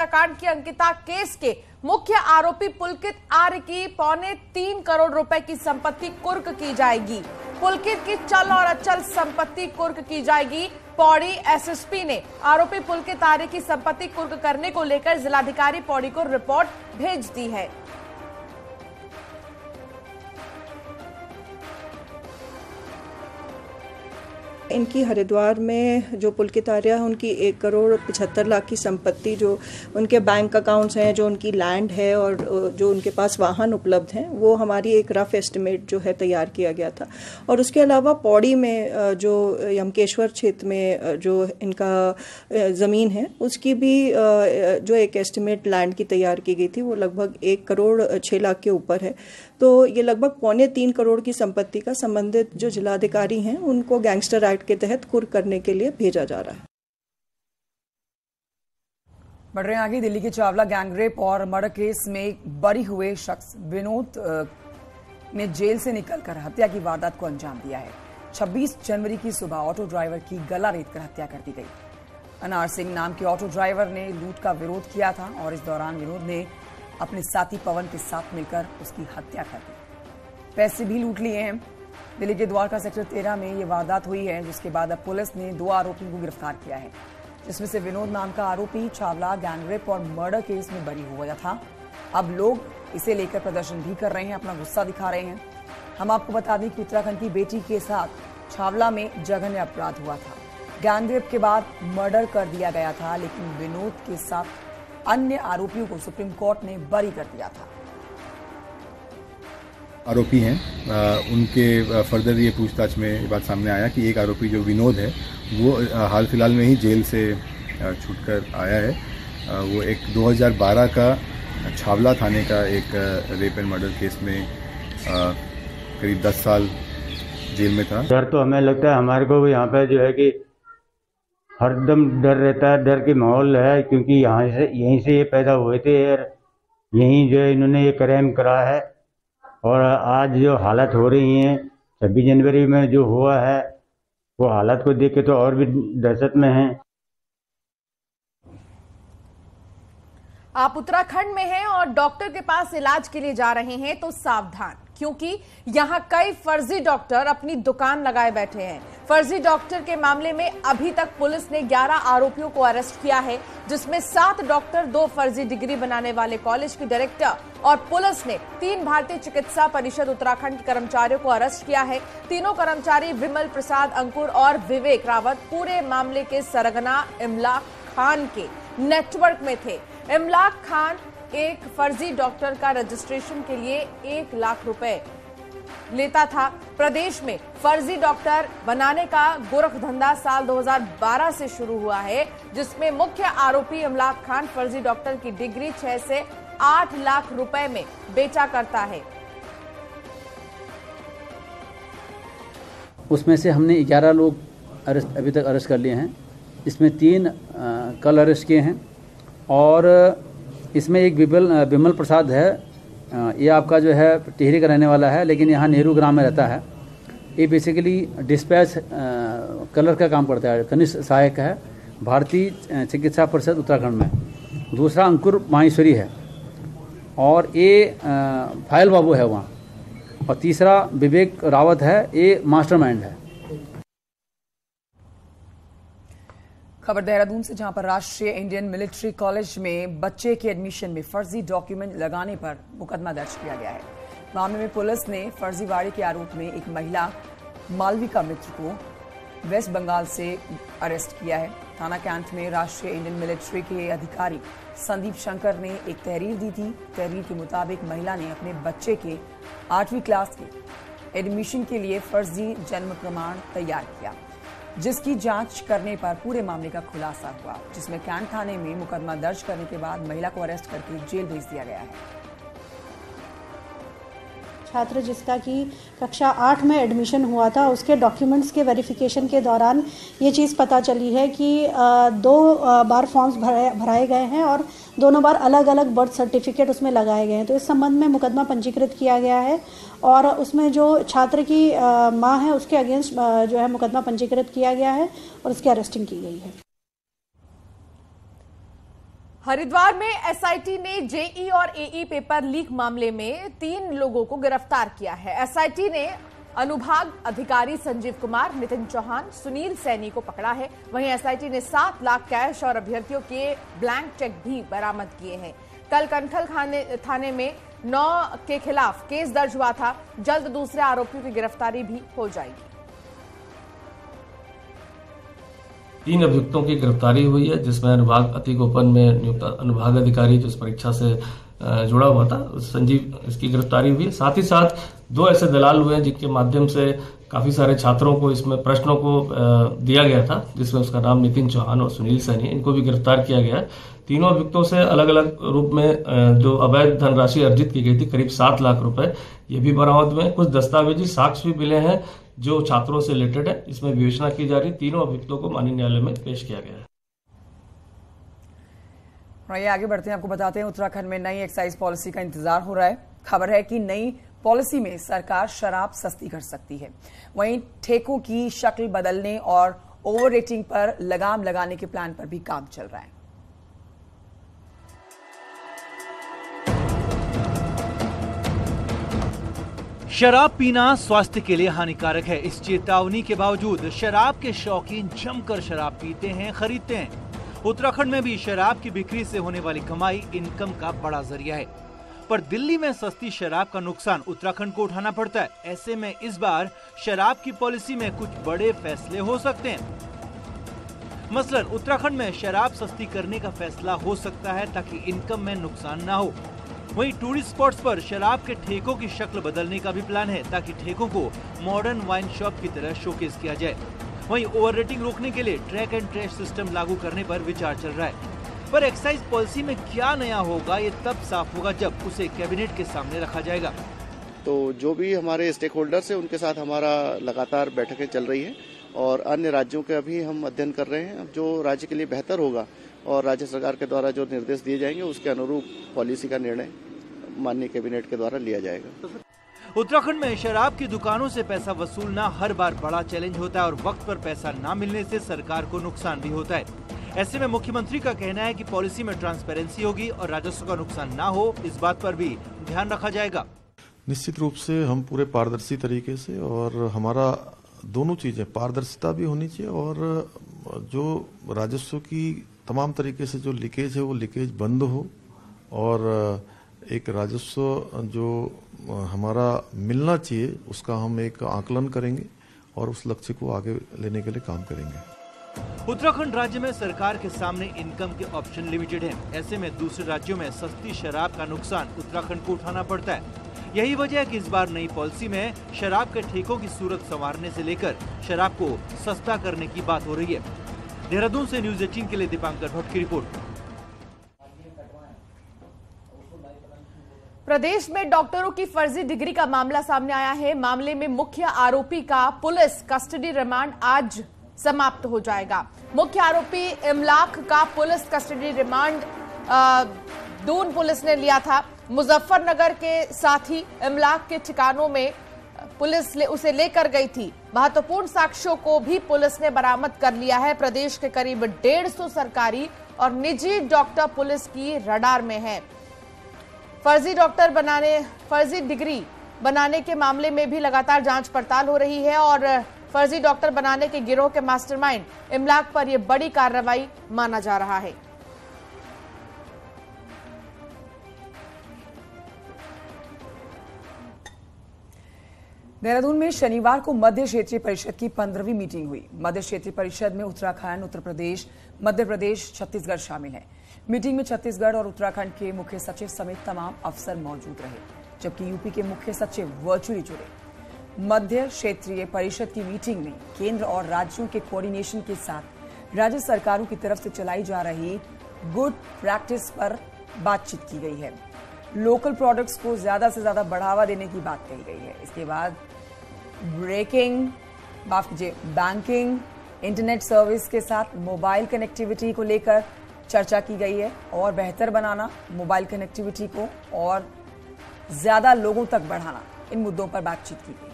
कांड की अंकिता केस के मुख्य आरोपी पुलकित आर्य की 3.25 करोड़ रुपए की संपत्ति कुर्क की जाएगी। पुलकित की चल और अचल संपत्ति कुर्क की जाएगी। पौड़ी एसएसपी ने आरोपी पुलकित आर्य की संपत्ति कुर्क करने को लेकर जिलाधिकारी पौड़ी को रिपोर्ट भेज दी है। इनकी हरिद्वार में जो पुलकित आर्य है उनकी 1,75,00,000 की संपत्ति, जो उनके बैंक अकाउंट्स हैं, जो उनकी लैंड है और जो उनके पास वाहन उपलब्ध हैं, वो हमारी एक रफ एस्टिमेट जो है तैयार किया गया था। और उसके अलावा पौड़ी में जो यमकेश्वर क्षेत्र में जो इनका ज़मीन है उसकी भी जो एक एस्टिमेट लैंड की तैयार की गई थी वो लगभग 1,06,00,000 के ऊपर है। तो ये लगभग 2.25 करोड़ की संपत्ति का संबंधित जो जिलाधिकारी हैं उनको गैंगस्टर एक्ट के तहत कुर्क करने के लिए भेजा जा रहा है। बढ़ रहे आगे, दिल्ली के चावला गैंगरेप और मर्डर केस में बरी हुए शख्स विनोद ने जेल से निकलकर हत्या की वारदात को अंजाम दिया है। 26 जनवरी की सुबह ऑटो ड्राइवर की गला रेतकर हत्या कर दी गई। अनार सिंह नाम के ऑटो ड्राइवर ने लूट का विरोध किया था और इस दौरान विनोद ने अपने साथी पवन के साथ मिलकर उसकी हत्या कर दी। पैसे भी लूट लिए हैं। दिल्ली के द्वारका सेक्टर 13 में ये वारदात हुई है, जिसके बाद अब पुलिस ने 2 आरोपियों को गिरफ्तार किया है, जिसमें से विनोद नाम का आरोपी चावला गैंगरेप और मर्डर केस में बरी हुआ था। अब लोग इसे लेकर प्रदर्शन भी कर रहे हैं, अपना गुस्सा दिखा रहे हैं। हम आपको बता दें कि उत्तराखंड की बेटी के साथ छावला में जघन्य अपराध हुआ था। गैंगरेप के बाद मर्डर कर दिया गया था, लेकिन विनोद के साथ अन्य आरोपियों को सुप्रीम कोर्ट ने बरी कर दिया था। आरोपी हैं, उनके फर्दर ये पूछताछ में ये बात सामने आया कि एक आरोपी जो विनोद है वो हाल फिलहाल में ही जेल से छूटकर आया है। वो एक 2012 का छावला थाने का एक रेप एंड मर्डर केस में करीब 10 साल जेल में था। डर तो हमें लगता है हमारे को भी यहाँ पे जो है कि हरदम डर रहता है, डर की माहौल है, क्योंकि यहीं से ये पैदा हुए थे और यहीं जो है इन्होंने ये क्राइम करा है। और आज जो हालत हो रही हैं 26 जनवरी में जो हुआ है वो हालत को देख के तो और भी दहशत में हैं। आप उत्तराखंड में हैं और डॉक्टर के पास इलाज के लिए जा रहे हैं तो सावधान, क्योंकि यहां कई फर्जी डॉक्टर अपनी दुकान लगाए बैठे हैं। फर्जी डॉक्टर के मामले में अभी तक पुलिस ने 11 आरोपियों को अरेस्ट किया है, जिसमें 7 डॉक्टर, 2 फर्जी डिग्री बनाने वाले कॉलेज के डायरेक्टर और पुलिस ने 3 भारतीय चिकित्सा परिषद उत्तराखंड के कर्मचारियों को अरेस्ट किया है। तीनों कर्मचारी विमल प्रसाद, अंकुर और विवेक रावत पूरे मामले के सरगना इमलाक खान के नेटवर्क में थे। इमलाक खान एक फर्जी डॉक्टर का रजिस्ट्रेशन के लिए 1 लाख रुपए लेता था। प्रदेश में फर्जी डॉक्टर बनाने का गोरख धंधा साल 2012 से शुरू हुआ है, जिसमें मुख्य आरोपी इमलाक खान फर्जी डॉक्टर की डिग्री 6 से 8 लाख रुपए में बेचा करता है। उसमें से हमने 11 लोग अभी तक अरेस्ट कर लिए हैं। इसमें 3 कल अरेस्ट किए हैं और इसमें एक विमल प्रसाद है। ये आपका जो है टिहरी का रहने वाला है, लेकिन यहाँ नेहरू ग्राम में रहता है। ये बेसिकली डिस्पैच कलर का काम करता है, कनिष्ठ सहायक है भारतीय चिकित्सा परिषद उत्तराखंड में। दूसरा अंकुर माहेश्वरी है और ये फाइल बाबू है वहाँ। और तीसरा विवेक रावत है, ये मास्टरमाइंड है। खबर देहरादून से, जहां पर राष्ट्रीय इंडियन मिलिट्री कॉलेज में बच्चे के एडमिशन में फर्जी डॉक्यूमेंट लगाने पर मुकदमा दर्ज किया गया है। मामले में पुलिस ने फर्जीवाड़े के आरोप में एक महिला मालविका मित्र को वेस्ट बंगाल से अरेस्ट किया है। थाना कैंट में राष्ट्रीय इंडियन मिलिट्री के अधिकारी संदीप शंकर ने एक तहरीर दी थी। तहरीर के मुताबिक महिला ने अपने बच्चे के 8वीं क्लास के एडमिशन के लिए फर्जी जन्म प्रमाण तैयार किया, जिसकी जांच करने पर पूरे मामले का खुलासा हुआ, जिसमें कैंट थाने में मुकदमा दर्ज करने के बाद महिला को अरेस्ट करके जेल भेज दिया गया है। छात्र जिसका कि कक्षा 8 में एडमिशन हुआ था, उसके डॉक्यूमेंट्स के वेरिफिकेशन के दौरान ये चीज़ पता चली है कि 2 बार फॉर्म्स भराए गए हैं और दोनों बार अलग अलग बर्थ सर्टिफिकेट उसमें लगाए गए हैं। तो इस संबंध में मुकदमा पंजीकृत किया गया है और उसमें जो छात्र की मां है उसके अगेंस्ट जो है मुकदमा पंजीकृत किया गया है और उसकी अरेस्टिंग की गई है। हरिद्वार में एसआईटी ने जेई और एई पेपर लीक मामले में 3 लोगों को गिरफ्तार किया है। एसआईटी ने अनुभाग अधिकारी संजीव कुमार, नितिन चौहान, सुनील सैनी को पकड़ा है। वहीं एसआईटी ने 7 लाख कैश और अभ्यर्थियों के ब्लैंक चेक भी बरामद किए हैं। कल कंठल थाने में 9 के खिलाफ केस दर्ज हुआ था। जल्द दूसरे आरोपियों की गिरफ्तारी भी हो जाएगी। 3 अभियुक्तों की गिरफ्तारी हुई है, जिसमें अनुभाग अति गोपन में नियुक्त अनुभाग अधिकारी जो इस परीक्षा से जुड़ा हुआ था, संजीव, इसकी गिरफ्तारी हुई है। साथ ही साथ 2 ऐसे दलाल हुए हैं जिनके माध्यम से काफी सारे छात्रों को इसमें प्रश्नों को दिया गया था, जिसमें उसका नाम नितिन चौहान और सुनील सैनी, इनको भी गिरफ्तार किया गया है। तीनों अभियुक्तों से अलग अलग रूप में जो अवैध धनराशि अर्जित की गई थी, करीब 7 लाख रुपए, ये भी बरामद हुए हैं। कुछ दस्तावेजी साक्ष्य भी मिले हैं जो छात्रों से रिलेटेड है। इसमें विवेचना की जा रही। तीनों अभियुक्तों को माननीय न्यायालय में पेश किया गया है। आइए आगे बढ़ते हैं, आपको बताते हैं उत्तराखंड में नई एक्साइज पॉलिसी का इंतजार हो रहा है। खबर है कि नई पॉलिसी में सरकार शराब सस्ती कर सकती है। वहीं ठेकों की शक्ल बदलने और ओवर रेटिंग पर लगाम लगाने के प्लान पर भी काम चल रहा है। शराब पीना स्वास्थ्य के लिए हानिकारक है। इस चेतावनी के बावजूद शराब के शौकीन जमकर शराब पीते हैं, खरीदते हैं। उत्तराखंड में भी शराब की बिक्री से होने वाली कमाई इनकम का बड़ा जरिया है। पर दिल्ली में सस्ती शराब का नुकसान उत्तराखंड को उठाना पड़ता है। ऐसे में इस बार शराब की पॉलिसी में कुछ बड़े फैसले हो सकते हैं। मसलन उत्तराखंड में शराब सस्ती करने का फैसला हो सकता है ताकि इनकम में नुकसान ना हो। वहीं टूरिस्ट स्पॉट्स पर शराब के ठेकों की शक्ल बदलने का भी प्लान है ताकि ठेकों को मॉडर्न वाइन शॉप की तरह शोकेस किया जाए। वहीं ओवर रेटिंग रोकने के लिए ट्रैक एंड ट्रेस सिस्टम लागू करने पर विचार चल रहा है। पर एक्साइज पॉलिसी में क्या नया होगा ये तब साफ होगा जब उसे कैबिनेट के सामने रखा जाएगा। तो जो भी हमारे स्टेक होल्डर्स है उनके साथ हमारा लगातार बैठकें चल रही है और अन्य राज्यों के भी हम अध्ययन कर रहे हैं। जो राज्य के लिए बेहतर होगा और राज्य सरकार के द्वारा जो निर्देश दिए जाएंगे उसके अनुरूप पॉलिसी का निर्णय माननीय कैबिनेट के द्वारा लिया जाएगा। उत्तराखंड में शराब की दुकानों से पैसा वसूलना हर बार बड़ा चैलेंज होता है और वक्त पर पैसा न मिलने से सरकार को नुकसान भी होता है। ऐसे में मुख्यमंत्री का कहना है कि पॉलिसी में ट्रांसपेरेंसी होगी और राजस्व का नुकसान ना हो, इस बात पर भी ध्यान रखा जाएगा। निश्चित रूप से हम पूरे पारदर्शी तरीके से, और हमारा दोनों चीजें, पारदर्शिता भी होनी चाहिए और जो राजस्व की तमाम तरीके से जो लीकेज है वो लीकेज बंद हो और एक राजस्व जो हमारा मिलना चाहिए उसका हम एक आकलन करेंगे और उस लक्ष्य को आगे लेने के लिए काम करेंगे। उत्तराखंड राज्य में सरकार के सामने इनकम के ऑप्शन लिमिटेड हैं। ऐसे में दूसरे राज्यों में सस्ती शराब का नुकसान उत्तराखंड को उठाना पड़ता है। यही वजह है कि इस बार नई पॉलिसी में शराब के ठेकों की सूरत संवारने से लेकर शराब को सस्ता करने की बात हो रही है। देहरादून से न्यूज 18 के लिए दीपांकर भट्ट की रिपोर्ट। प्रदेश में डॉक्टरों की फर्जी डिग्री का मामला सामने आया है। मामले में मुख्य आरोपी का पुलिस कस्टडी रिमांड आज समाप्त हो जाएगा। मुख्य आरोपी इमलाक का police custody remand Doon police ने लिया था। मुजफ्फरनगर के साथ ही इमलाक के ठिकानों में पुलिस उसे लेकर गई थी। महत्वपूर्ण साक्ष्यों को भी पुलिस ने बरामद कर लिया है। प्रदेश के करीब 150 सरकारी और निजी डॉक्टर पुलिस की रडार में है। फर्जी डिग्री बनाने के मामले में भी लगातार जांच पड़ताल हो रही है और फर्जी डॉक्टर बनाने के गिरोह के मास्टरमाइंड इमलाक पर यह बड़ी कार्रवाई माना जा रहा है। देहरादून में शनिवार को मध्य क्षेत्रीय परिषद की 15वीं मीटिंग हुई। मध्य क्षेत्रीय परिषद में उत्तराखंड, उत्तर प्रदेश, मध्य प्रदेश, छत्तीसगढ़ शामिल है। मीटिंग में छत्तीसगढ़ और उत्तराखंड के मुख्य सचिव समेत तमाम अफसर मौजूद रहे, जबकि यूपी के मुख्य सचिव वर्चुअली जुड़े। मध्य क्षेत्रीय परिषद की मीटिंग में केंद्र और राज्यों के कोऑर्डिनेशन के साथ राज्य सरकारों की तरफ से चलाई जा रही गुड प्रैक्टिस पर बातचीत की गई है। लोकल प्रोडक्ट्स को ज्यादा से ज्यादा बढ़ावा देने की बात कही गई है। इसके बाद बैंकिंग, इंटरनेट सर्विस के साथ मोबाइल कनेक्टिविटी को लेकर चर्चा की गई है और बेहतर बनाना मोबाइल कनेक्टिविटी को और ज्यादा लोगों तक बढ़ाना, इन मुद्दों पर बातचीत की गई।